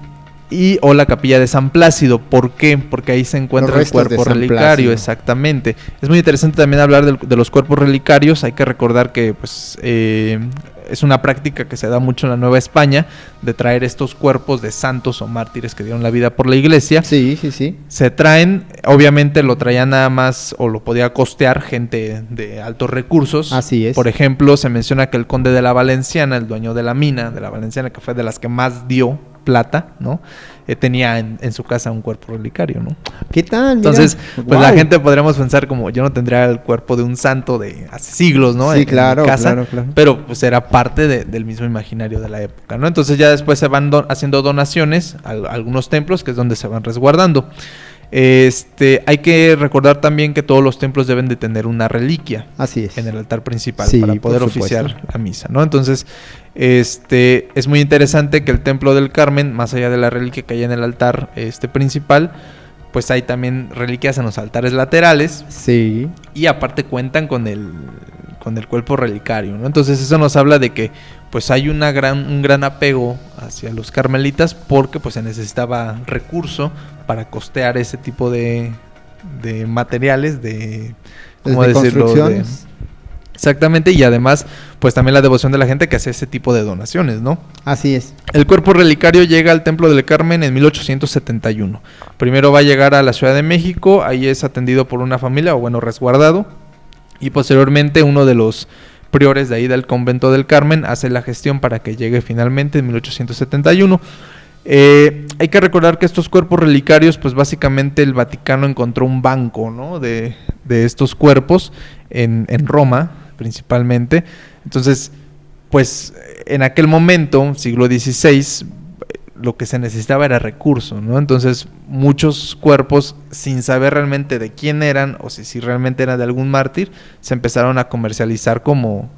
O la capilla de San Plácido. ¿Por qué? Porque ahí se encuentra el cuerpo relicario, exactamente. Es muy interesante también hablar de los cuerpos relicarios. Hay que recordar que pues es una práctica que se da mucho en la Nueva España, de traer estos cuerpos de santos o mártires que dieron la vida por la iglesia. Sí. Se traen, obviamente lo traían nada más o lo podía costear gente de altos recursos. Así es. Por ejemplo, se menciona que el conde de la Valenciana, el dueño de la mina de la Valenciana, que fue de las que más dio plata, ¿no? Tenía en su casa un cuerpo relicario, ¿no? ¿Qué tal? Mira. Entonces, pues la gente podríamos pensar como yo no tendría el cuerpo de un santo de hace siglos, ¿no? Sí, en claro, mi casa, claro. pero pues era parte del mismo imaginario de la época, ¿no? Entonces ya después se van haciendo donaciones a algunos templos, que es donde se van resguardando. Hay que recordar también que todos los templos deben de tener una reliquia. Así es. En el altar principal, Sí, para poder por supuesto. oficiar la misa, ¿no? Entonces, es muy interesante que el templo del Carmen, más allá de la reliquia que hay en el altar principal, pues hay también reliquias en los altares laterales. Sí. Y aparte cuentan con el cuerpo relicario, ¿no? Entonces eso nos habla de que pues hay un gran apego hacia los carmelitas, porque pues se necesitaba recurso para costear ese tipo de materiales, de ¿cómo Desde decirlo? construcciones. Exactamente, y además pues también la devoción de la gente que hace ese tipo de donaciones, ¿no? Así es. El cuerpo relicario llega al Templo del Carmen en 1871. Primero va a llegar a la Ciudad de México, ahí es atendido por una familia, o bueno, resguardado, y posteriormente uno de los priores de ahí del convento del Carmen hace la gestión para que llegue finalmente en 1871. Hay que recordar que estos cuerpos relicarios, pues básicamente el Vaticano encontró un banco, ¿no? de estos cuerpos en Roma principalmente. Entonces, pues en aquel momento, siglo XVI, lo que se necesitaba era recurso, ¿no? Entonces muchos cuerpos, sin saber realmente de quién eran o si realmente eran de algún mártir, se empezaron a comercializar como...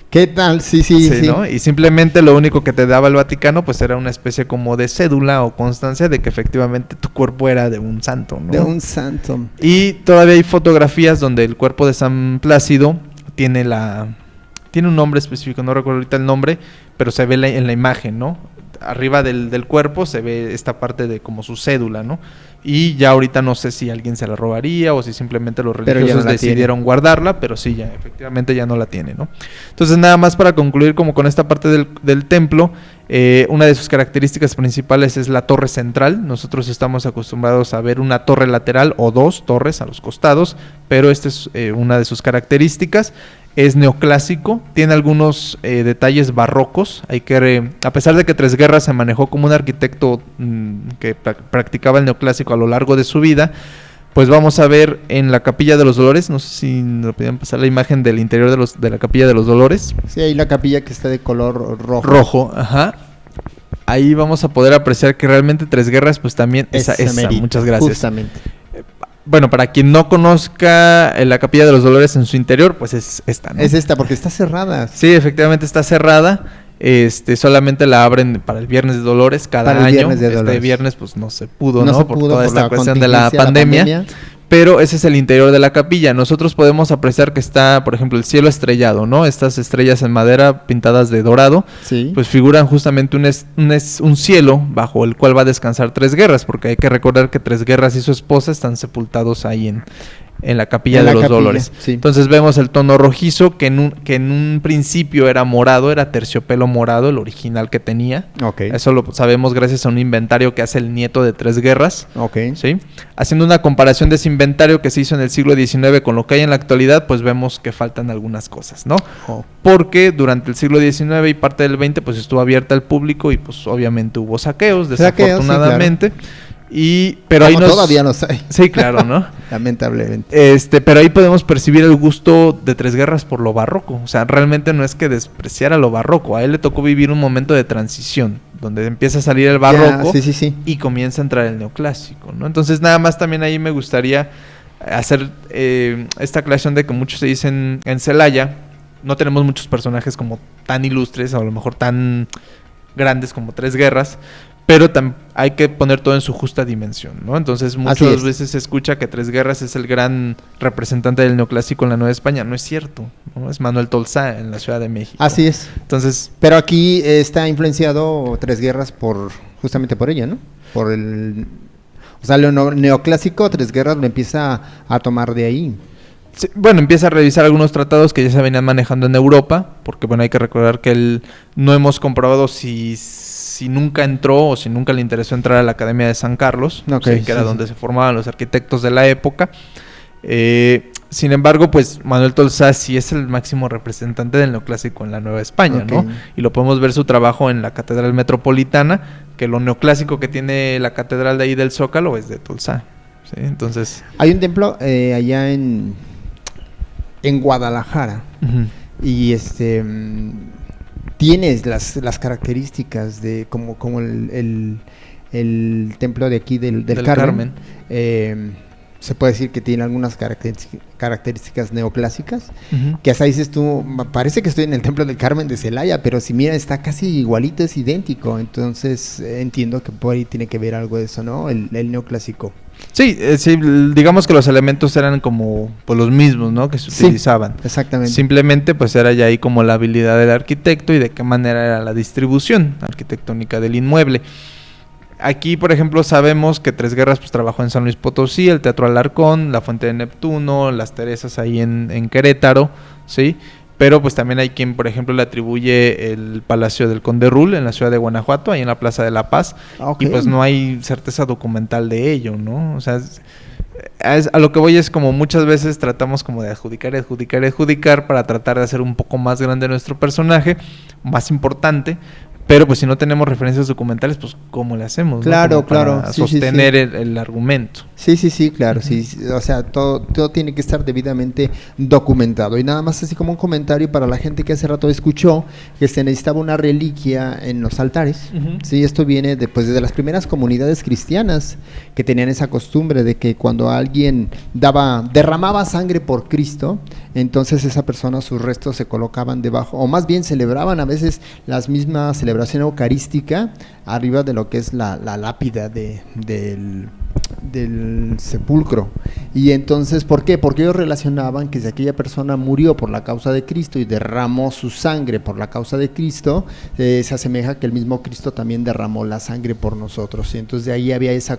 ¿Qué tal? Sí. ¿no? Y simplemente lo único que te daba el Vaticano pues era una especie como de cédula o constancia de que efectivamente tu cuerpo era de un santo, ¿no? De un santo. Y todavía hay fotografías donde el cuerpo de San Plácido tiene un nombre específico, no recuerdo ahorita el nombre, pero se ve en la imagen, ¿no? Arriba del cuerpo se ve esta parte de como su cédula, ¿no? Y ya ahorita no sé si alguien se la robaría o si simplemente los religiosos decidieron guardarla, pero sí, ya efectivamente ya no la tiene, ¿no? Entonces nada más para concluir como con esta parte del templo, una de sus características principales es la torre central. Nosotros estamos acostumbrados a ver una torre lateral o dos torres a los costados, pero esta es una de sus características. Es neoclásico, tiene algunos detalles barrocos. A pesar de que Tres Guerras se manejó como un arquitecto que practicaba el neoclásico a lo largo de su vida, pues vamos a ver en la Capilla de los Dolores, no sé si nos podían pasar la imagen del interior de la Capilla de los Dolores. Sí, ahí la capilla que está de color rojo. Rojo, ajá. Ahí vamos a poder apreciar que realmente Tres Guerras pues también esa muchas gracias. Justamente. Bueno, para quien no conozca la Capilla de los Dolores en su interior, pues es esta, ¿no? Es esta, porque está cerrada. Sí, efectivamente está cerrada. Solamente la abren para el Viernes de Dolores cada año. Este viernes pues no se pudo, ¿no? Por toda esta cuestión de la pandemia. pero ese es el interior de la capilla. Nosotros podemos apreciar que está, por ejemplo, el cielo estrellado, ¿no? Estas estrellas en madera pintadas de dorado, Sí. pues figuran justamente un cielo bajo el cual va a descansar Tres Guerras, porque hay que recordar que Tres Guerras y su esposa están sepultados ahí en la capilla En de la los capilla, Dolores. sí. Entonces vemos el tono rojizo que en un principio era morado, era terciopelo morado, el original que tenía. Ok. Eso lo sabemos gracias a un inventario que hace el nieto de Tres Guerras. Ok. ¿Sí? Haciendo una comparación de ese inventario que se hizo en el siglo XIX con lo que hay en la actualidad, pues vemos que faltan algunas cosas, ¿no? Oh. Porque durante el siglo XIX y parte del XX pues estuvo abierta al público y pues obviamente hubo saqueos, Saqueos, sí, desafortunadamente. Pero ahí Como todavía los hay. Sí, claro, ¿no? Lamentablemente. Pero ahí podemos percibir el gusto de Tres Guerras por lo barroco. O sea, realmente no es que despreciara lo barroco. A él le tocó vivir un momento de transición, donde empieza a salir el barroco Ya, sí. y comienza a entrar el neoclásico, ¿no? Entonces, nada más también ahí me gustaría hacer esta aclaración de que muchos se dicen en Celaya, no tenemos muchos personajes como tan ilustres, o a lo mejor tan grandes como Tres Guerras, pero hay que poner todo en su justa dimensión, ¿no? Entonces muchas veces se escucha que Tres Guerras es el gran representante del neoclásico en la Nueva España. No es cierto, ¿no? Es Manuel Tolsá en la Ciudad de México. Así es. Entonces, pero aquí está influenciado Tres Guerras justamente por ella, ¿no? O sea, lo neoclásico, Tres Guerras lo empieza a tomar de ahí. Sí, bueno, empieza a revisar algunos tratados que ya se venían manejando en Europa, porque bueno, hay que recordar que no hemos comprobado si nunca entró o si nunca le interesó entrar a la Academia de San Carlos, Okay, que era donde se formaban los arquitectos de la época. Sin embargo, pues Manuel Tolsá sí es el máximo representante del neoclásico en la Nueva España, Okay. ¿no? Y lo podemos ver su trabajo en la Catedral Metropolitana, que lo neoclásico que tiene la catedral de ahí del Zócalo es de Tolsá, ¿sí? Entonces, hay un templo allá en Guadalajara y tienes las características de como el templo de aquí del Carmen. Se puede decir que tiene algunas características neoclásicas, que hasta dices tú, parece que estoy en el templo del Carmen de Celaya, pero si mira, está casi igualito, es idéntico. Entonces entiendo que por ahí tiene que ver algo de eso, ¿no? El neoclásico. Sí, digamos que los elementos eran como pues los mismos, ¿no? Que se utilizaban. Exactamente. Simplemente pues era ya ahí como la habilidad del arquitecto y de qué manera era la distribución arquitectónica del inmueble. Aquí, por ejemplo, sabemos que Tres Guerras pues trabajó en San Luis Potosí, el Teatro Alarcón, la Fuente de Neptuno, las Teresas ahí en Querétaro, ¿sí? Pero pues también hay quien, por ejemplo, le atribuye el Palacio del Conde Rull en la ciudad de Guanajuato, ahí en la Plaza de la Paz, Okay. y pues no hay certeza documental de ello, ¿no? O sea, a lo que voy es como muchas veces tratamos como de adjudicar para tratar de hacer un poco más grande nuestro personaje, más importante. Pero pues si no tenemos referencias documentales, pues ¿cómo le hacemos? Claro, ¿no? Para claro. sostener el argumento. Sí, claro, sí. O sea, todo tiene que estar debidamente documentado. Y nada más así como un comentario para la gente que hace rato escuchó que se necesitaba una reliquia en los altares. Sí, esto viene desde las primeras comunidades cristianas que tenían esa costumbre de que cuando alguien derramaba sangre por Cristo, entonces esa persona, sus restos se colocaban debajo, o más bien celebraban a veces las mismas celebración eucarística arriba de lo que es la lápida del sepulcro. Y entonces, ¿por qué? Porque ellos relacionaban que si aquella persona murió por la causa de Cristo y derramó su sangre por la causa de Cristo, se asemeja que el mismo Cristo también derramó la sangre por nosotros. Y entonces de ahí había esa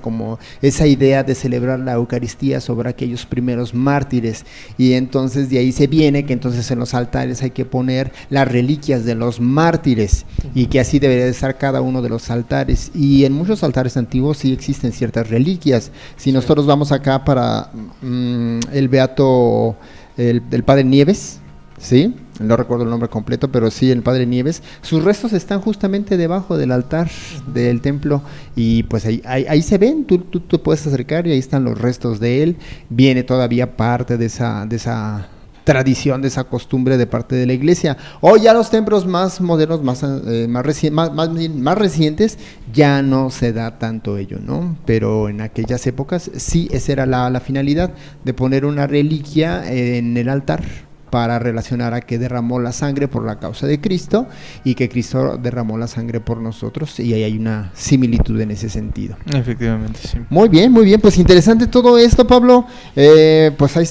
idea de celebrar la Eucaristía sobre aquellos primeros mártires. Y entonces de ahí se viene que entonces en los altares hay que poner las reliquias de los mártires y que así debería de estar cada uno de los altares. Y en muchos altares antiguos sí existen ciertas reliquias. Si nosotros vamos acá para el beato, el padre Nieves, ¿sí? No recuerdo el nombre completo, pero sí, el padre Nieves, sus restos están justamente debajo del altar del templo y pues ahí se ven, tú te puedes acercar y ahí están los restos de él. Viene todavía parte de esa tradición, de esa costumbre de parte de la iglesia. Hoy ya los templos más modernos, más recientes, ya no se da tanto ello, ¿no? Pero en aquellas épocas sí, esa era la finalidad, de poner una reliquia en el altar para relacionar a que derramó la sangre por la causa de Cristo y que Cristo derramó la sangre por nosotros, y ahí hay una similitud en ese sentido. Efectivamente, sí. Muy bien, pues interesante todo esto, Pablo. Pues ahí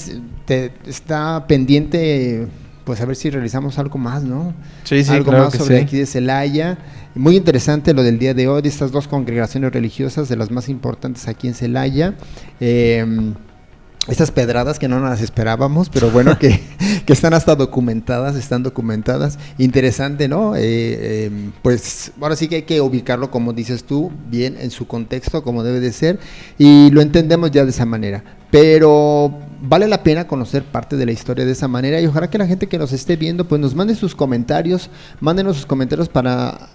está pendiente, pues a ver si realizamos algo más, ¿no? Sí, algo claro más que sobre sí. aquí de Celaya. Muy interesante lo del día de hoy, de estas dos congregaciones religiosas, de las más importantes aquí en Celaya. Estas pedradas que no nos esperábamos, pero bueno, que están hasta documentadas, interesante, ¿no? Pues ahora sí que hay que ubicarlo, como dices tú, bien en su contexto, como debe de ser, y lo entendemos ya de esa manera, pero vale la pena conocer parte de la historia de esa manera, y ojalá que la gente que nos esté viendo, pues nos mande sus comentarios, mándenos sus comentarios para...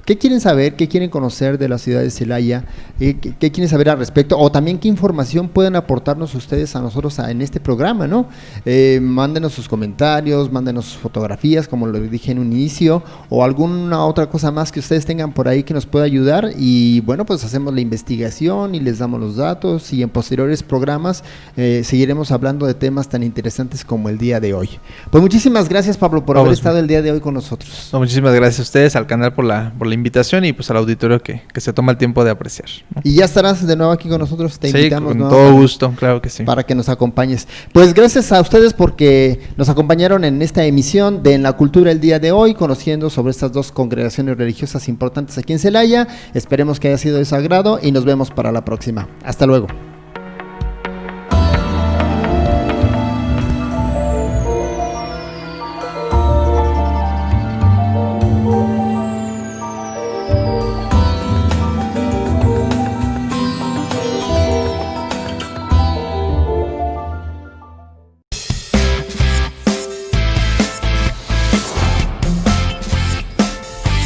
¿Qué quieren saber? ¿Qué quieren conocer de la ciudad de Celaya? ¿Qué quieren saber al respecto? O también qué información pueden aportarnos ustedes a nosotros en este programa, ¿no? Mándenos sus comentarios, mándenos sus fotografías, como lo dije en un inicio, o alguna otra cosa más que ustedes tengan por ahí que nos pueda ayudar. Y bueno, pues hacemos la investigación y les damos los datos, y en posteriores programas seguiremos hablando de temas tan interesantes como el día de hoy. Pues muchísimas gracias, Pablo, por haber estado el día de hoy con nosotros. No, muchísimas gracias a ustedes, al canal por la invitación, y pues al auditorio que se toma el tiempo de apreciar, ¿no? Y ya estarás de nuevo aquí con nosotros, te invitamos. Con todo gusto, claro que sí. Para que nos acompañes. Pues gracias a ustedes porque nos acompañaron en esta emisión de En la Cultura el día de hoy, conociendo sobre estas dos congregaciones religiosas importantes aquí en Celaya. Esperemos que haya sido de su agrado y nos vemos para la próxima. Hasta luego.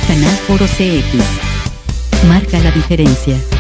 Canal Foro CX. Marca la diferencia.